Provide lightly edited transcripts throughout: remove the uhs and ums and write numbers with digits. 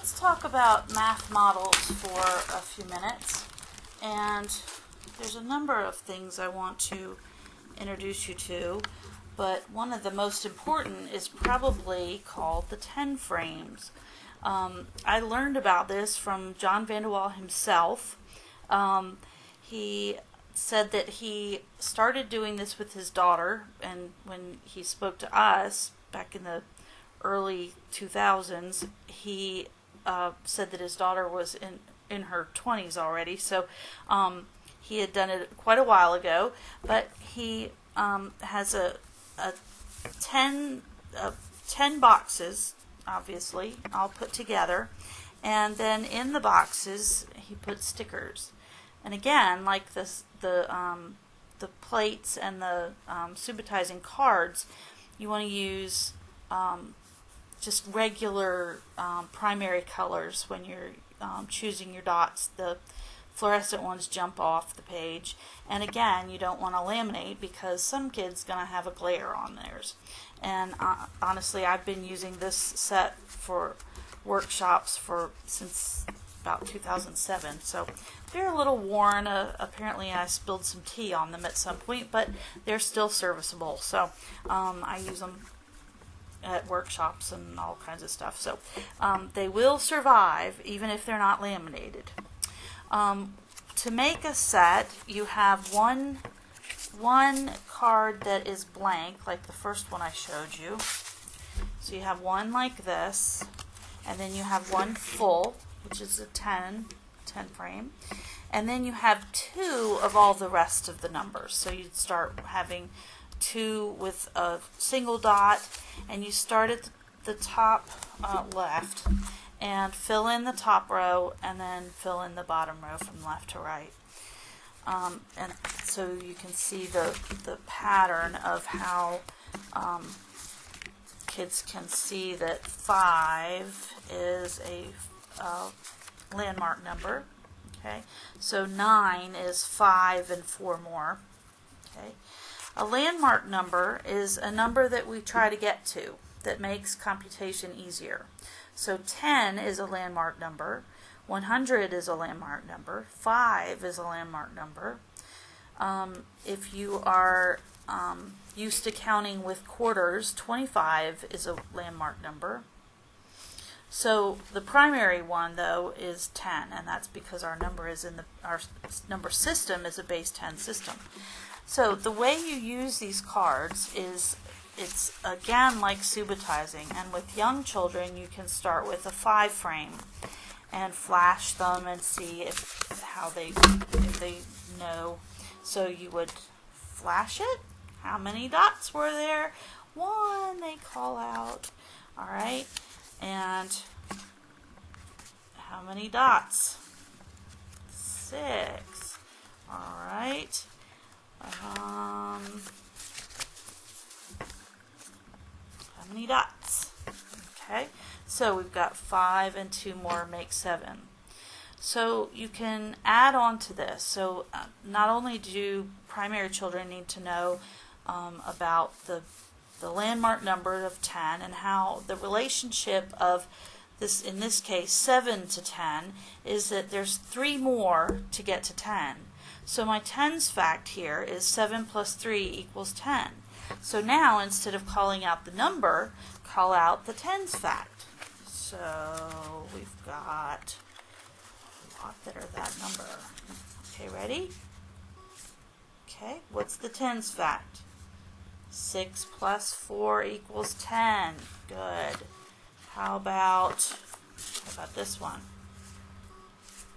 let's talk about math models for a few minutes. And there's a number of things I want to introduce you to, but one of the most important is probably called the 10 frames. I learned about this from John Van de Waal himself. He said that he started doing this with his daughter, and when he spoke to us back in the early 2000s, he said that his daughter was in her 20s already, so he had done it quite a while ago, but he has a 10 boxes, obviously, all put together, and then in the boxes he put stickers. And again, like the plates and the subitizing cards, you want to use just regular primary colors when you're choosing your dots. The fluorescent ones jump off the page, and again, you don't want to laminate because some kid's going to have a glare on theirs. And honestly, I've been using this set for workshops since about 2007, so they're a little worn. Apparently I spilled some tea on them at some point, but they're still serviceable, so I use them at workshops and all kinds of stuff, so they will survive even if they're not laminated. To make a set, you have one card that is blank, like the first one I showed you. So you have one like this, and then you have one full, which is a 10 frame, and then you have two of all the rest of the numbers. So you'd start having two with a single dot, and you start at the top left and fill in the top row and then fill in the bottom row from left to right. And so you can see the pattern of how kids can see that 5 is a landmark number. Okay, so 9 is 5 and 4 more. Okay, a landmark number is a number that we try to get to that makes computation easier. So 10 is a landmark number, 100 is a landmark number, 5 is a landmark number. If you are used to counting with quarters, 25 is a landmark number. So the primary one, though, is 10, and that's because our number number system is a base 10 system. So the way you use these cards is, it's again like subitizing, and with young children you can start with a 5 frame and flash them and see if they know. So you would flash it. How many dots were there? 1, they call out. All right. And how many dots? 6. All right. How many dots? Okay. So we've got 5 and 2 more make 7. So you can add on to this. So not only do primary children need to know about the landmark number of 10 and how the relationship of this, in this case 7 to 10, is that there's 3 more to get to 10. So my tens fact here is 7 plus 3 equals 10. So now instead of calling out the number, call out the tens fact. So we've got a lot that are that number. Okay, ready? Okay, what's the tens fact? 6 plus 4 equals 10. Good. How about this one?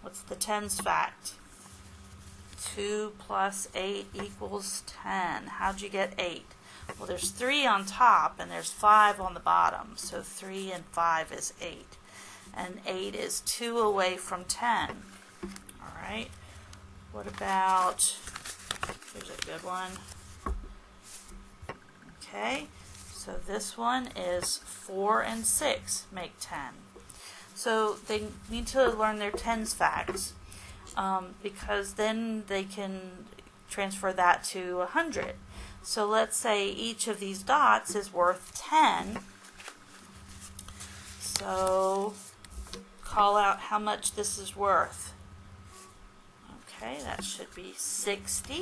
What's the tens fact? 2 plus 8 equals 10. How'd you get 8? Well, there's 3 on top and there's 5 on the bottom. So 3 and 5 is 8. And 8 is 2 away from 10. All right. What about, here's a good one. Okay, so this one is 4 and 6 make 10. So they need to learn their tens facts because then they can transfer that to 100. So let's say each of these dots is worth 10. So how much this is worth. Okay, that should be 60.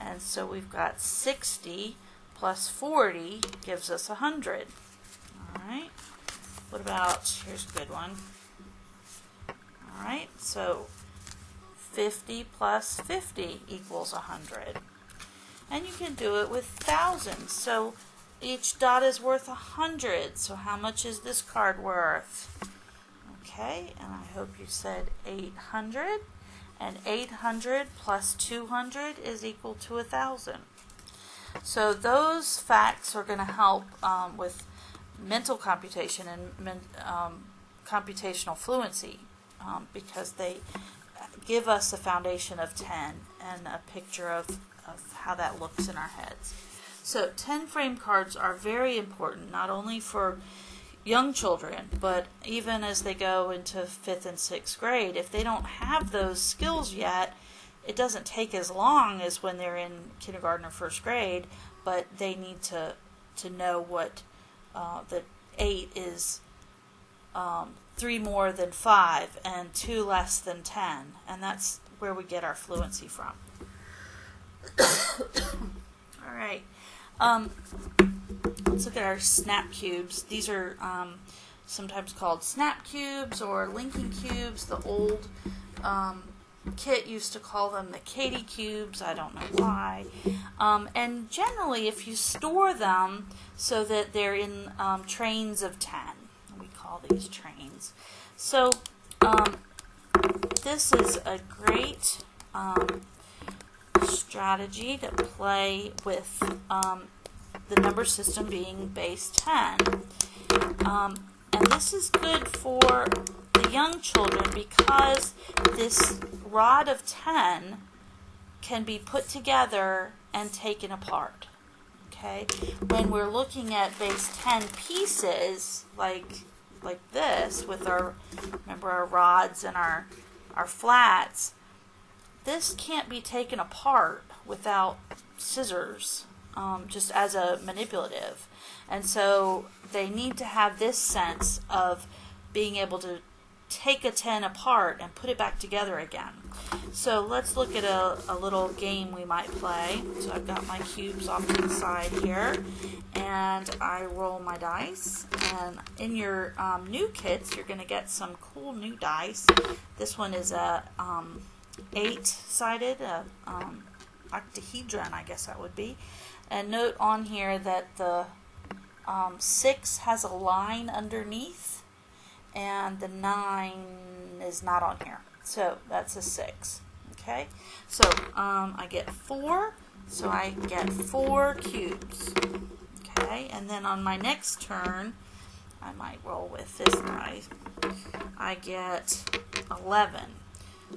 And so we've got 60 plus 40 gives us 100. Alright, what about, here's a good one. Alright, so 50 plus 50 equals 100. And you can do it with thousands. So each dot is worth 100. So how much is this card worth? Okay, and I hope you said 800. And 800 plus 200 is equal to 1,000. So those facts are going to help with mental computation and computational fluency because they give us a foundation of 10 and a picture of how that looks in our heads. So 10 frame cards are very important, not only for young children, but even as they go into 5th and 6th grade. If they don't have those skills yet, it doesn't take as long as when they're in kindergarten or 1st grade, but they need to know what that 8 is 3 more than 5 and 2 less than 10, and that's where we get our fluency from. All right. Let's look at our snap cubes. These are sometimes called snap cubes or linking cubes. The old kit used to call them the Katie cubes. I don't know why. And generally, if you store them so that they're in trains of 10, we call these trains. So this is a great strategy to play with the number system being base 10. And this is good for the young children because this rod of 10 can be put together and taken apart. Okay? When we're looking at base 10 pieces like this with our, remember, our rods and our flats, this can't be taken apart without scissors, just as a manipulative. And so they need to have this sense of being able to take a 10 apart and put it back together again. So let's look at a little game we might play. So I've got my cubes off to the side here, and I roll my dice. And in your new kits, you're going to get some cool new dice. This one is a 8-sided, octahedron, I guess that would be. And note on here that the 6 has a line underneath, and the 9 is not on here. So that's a 6. Okay, so I get 4, so I get 4 cubes. Okay, and then on my next turn, I might roll with this dice. I get 11.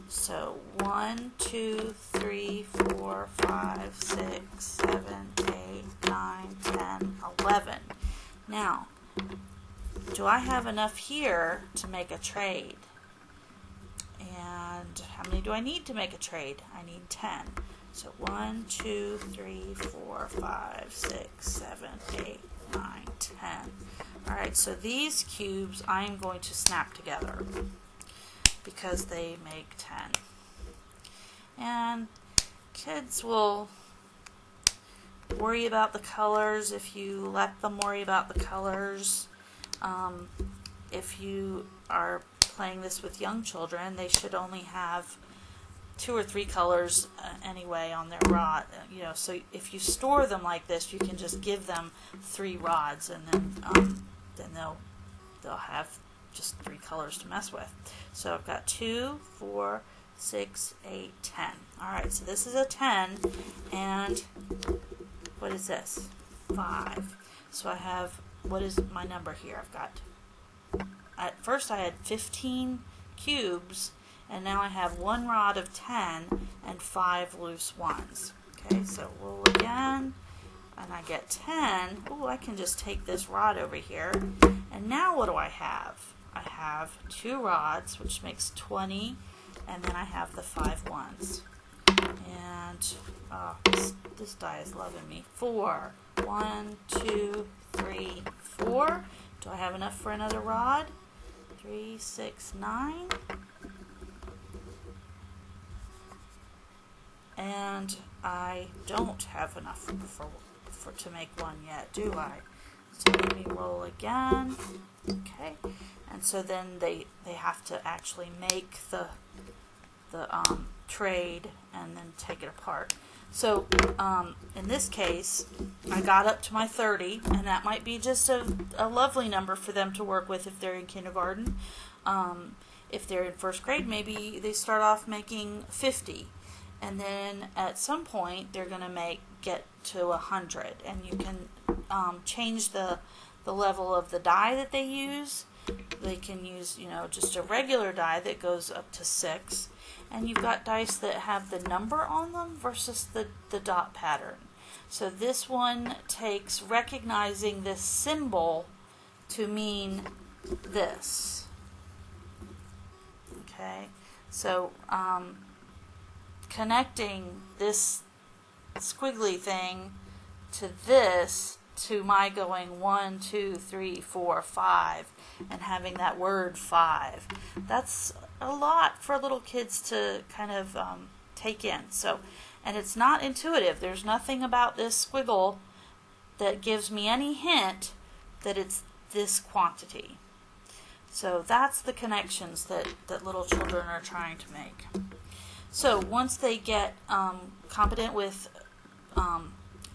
So 1, 2, 3, 4, 5, 6, 7, 8, 9, 10, 11. Now, do I have enough here to make a trade? And how many do I need to make a trade? I need 10. So 1, 2, 3, 4, 5, 6, 7, 8, 9, 10. Alright, so these cubes I'm going to snap together because they make 10. And kids will worry about the colors if you let them worry about the colors. If you are playing this with young children, they should only have 2 or 3 colors anyway on their rod. You know, so if you store them like this, you can just give them 3 rods, and then they'll have just 3 colors to mess with. So I've got 2, 4, 6, 8, 10. All right, so this is a 10, and what is this? 5. So I have, what is my number here? I've got, at first I had 15 cubes, and now I have 1 rod of 10 and 5 loose ones. Okay, so roll again, and I get 10. Oh, I can just take this rod over here. And now what do I have? I have 2 rods, which makes 20, and then I have the 5 ones. And this die is loving me. 4. 1, 2, 3, 4. Do I have enough for another rod? 3, 6, 9. And I don't have enough to make one yet, do I? So let me roll again. Okay, and so then they have to actually make the trade and then take it apart. So in this case, I got up to my 30, and that might be just a lovely number for them to work with if they're in kindergarten. If they're in first grade, maybe they start off making 50. And then at some point they're going to get to 100, and you can change the level of the die that they use. They can use, just a regular die that goes up to 6, and you've got dice that have the number on them versus the dot pattern. So this one takes recognizing this symbol to mean this. Okay, so connecting this squiggly thing to this, to my going 1, 2, 3, 4, 5, and having that word 5. That's a lot for little kids to kind of take in. So, and it's not intuitive. There's nothing about this squiggle that gives me any hint that it's this quantity. So that's the connections that little children are trying to make. So once they get competent with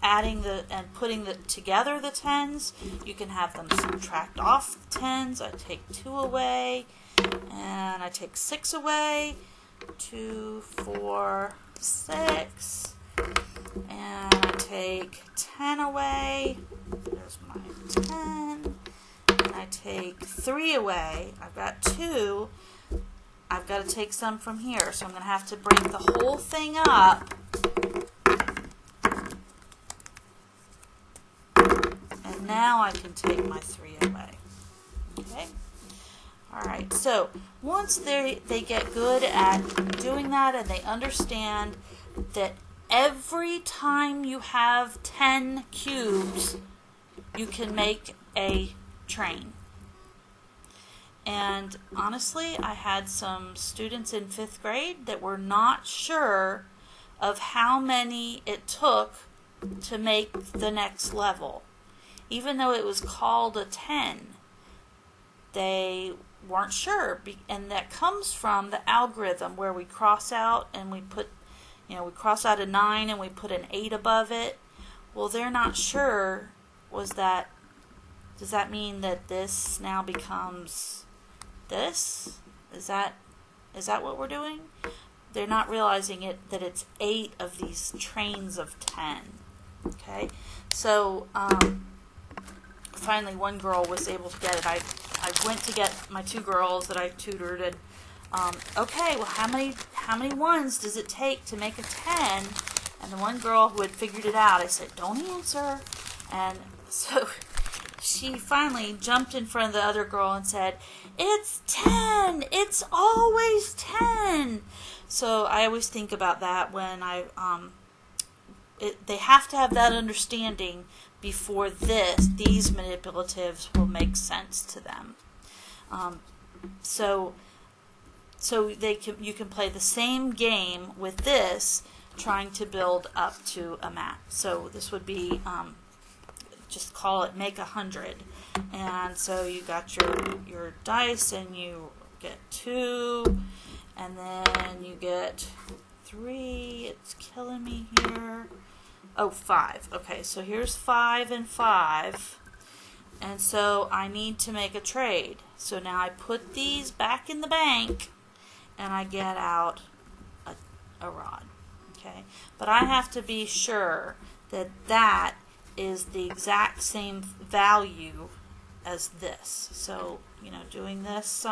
adding and putting together the tens, you can have them subtract off the tens. I take 2 away, and I take 6 away. 2, 4, 6, and I take 10 away. There's my 10, and I take 3 away. I've got 2. I've got to take some from here, so I'm going to have to break the whole thing up. And now I can take my 3 away. Okay? Alright, so once they get good at doing that and they understand that every time you have 10 cubes, you can make a train. And honestly, I had some students in 5th grade that were not sure of how many it took to make the next level. Even though it was called a 10, they weren't sure. And that comes from the algorithm where we cross out and we put, we cross out a 9 and we put an 8 above it. Well, they're not sure, does that mean that this now becomes this? Is that what we're doing? They're not realizing that it's 8 of these trains of 10. Okay, so finally one girl was able to get it. I went to get my 2 girls that I tutored, and okay, well, how many ones does it take to make a 10? And the one girl who had figured it out, I said, don't answer. And so she finally jumped in front of the other girl and said, it's 10! It's always 10! So I always think about that when they have to have that understanding before these manipulatives will make sense to them. So you can play the same game with this, trying to build up to a map. So this would be, just call it make 100. And so you got your dice, and you get 2, and then you get 3. It's killing me here. Oh, 5. Okay, so here's 5 and 5. And so I need to make a trade. So now I put these back in the bank, and I get out a rod. Okay, but I have to be sure that that is the exact same value as this. So, doing this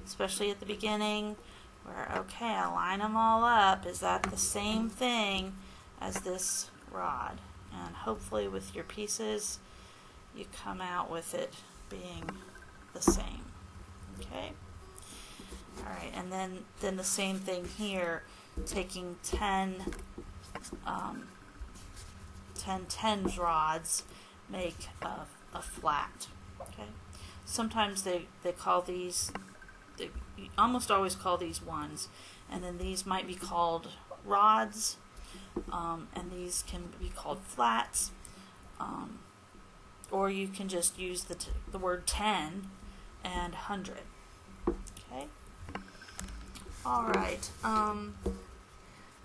especially at the beginning, where, okay, I line them all up. Is that the same thing as this rod? And hopefully with your pieces, you come out with it being the same. Okay? Alright, and then the same thing here, taking 10 tens rods, make a flat. Okay, sometimes they call these, they almost always call these ones, and then these might be called rods, and these can be called flats, or you can just use the word 10 and 100. Okay. All right.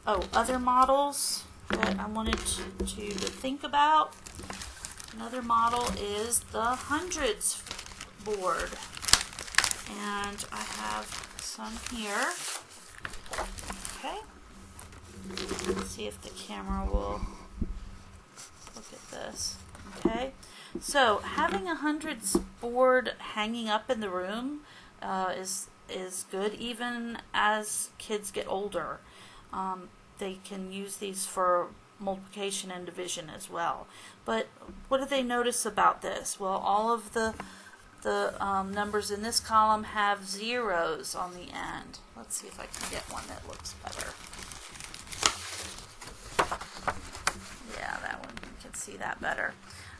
Other models that I wanted to think about. Another model is the hundreds board, and I have some here. Okay. Let's see if the camera will look at this. Okay. So having a hundreds board hanging up in the room is good, even as kids get older. They can use these for multiplication and division as well. But what do they notice about this? Well, all of the numbers in this column have zeros on the end. Let's see if I can get one that looks better. Yeah, that one, you can see that better.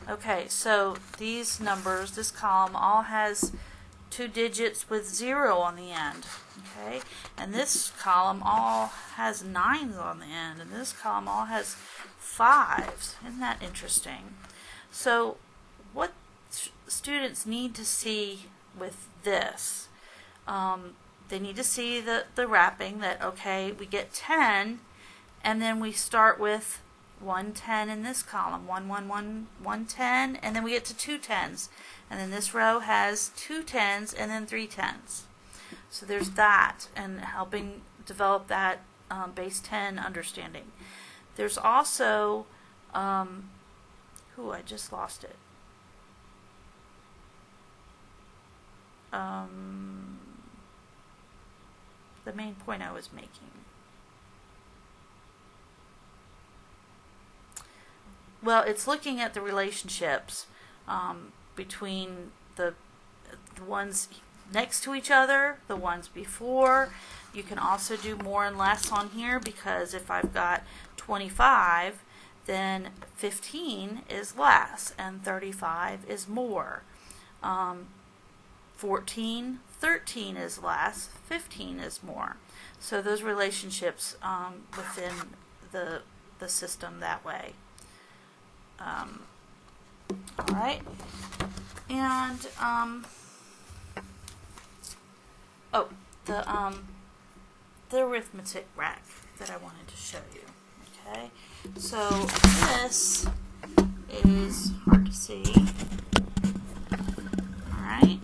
Okay, so these numbers, this column all has 2 digits with 0 on the end. Okay, and this column all has 9s on the end, and this column all has 5s. Isn't that interesting? So what students need to see with this, they need to see the wrapping, that okay, we get 10, and then we start with 1 10 in this column, 1 1 1 1 10, and then we get to 2 10s, and then this row has 2 10s and then 3 10s. So there's that, and helping develop that base 10 understanding. There's also, I just lost it. The main point I was making. Well, it's looking at the relationships between the ones next to each other, the ones before. You can also do more and less on here, because if I've got 25, then 15 is less and 35 is more. 14, 13 is less, 15 is more. So those relationships within the system that way. All right, and the arithmetic rack that I wanted to show you. Okay, so this is hard to see. All right,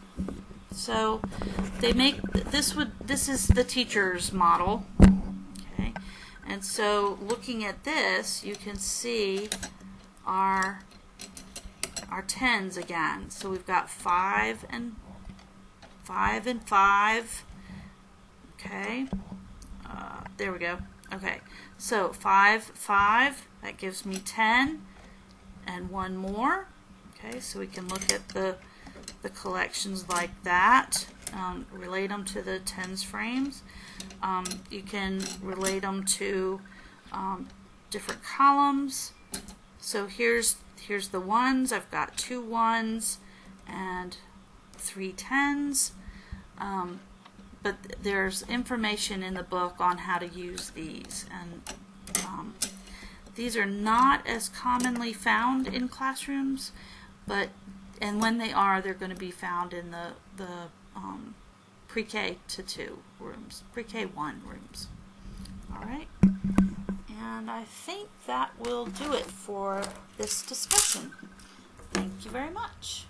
so they make this is the teacher's model. Okay, and so looking at this, you can see our 10s again. So we've got 5 and 5 and 5. Okay, there we go. Okay, so 5 5, that gives me 10 and one more. Okay, so we can look at the collections like that, relate them to the 10s frames. You can relate them to different columns. So here's the ones. I've got 2 1s and 3 10s. But there's information in the book on how to use these, and these are not as commonly found in classrooms, and when they are, they're going to be found in the pre-K to 2 rooms, pre-K 1 rooms. All right. And I think that will do it for this discussion. Thank you very much.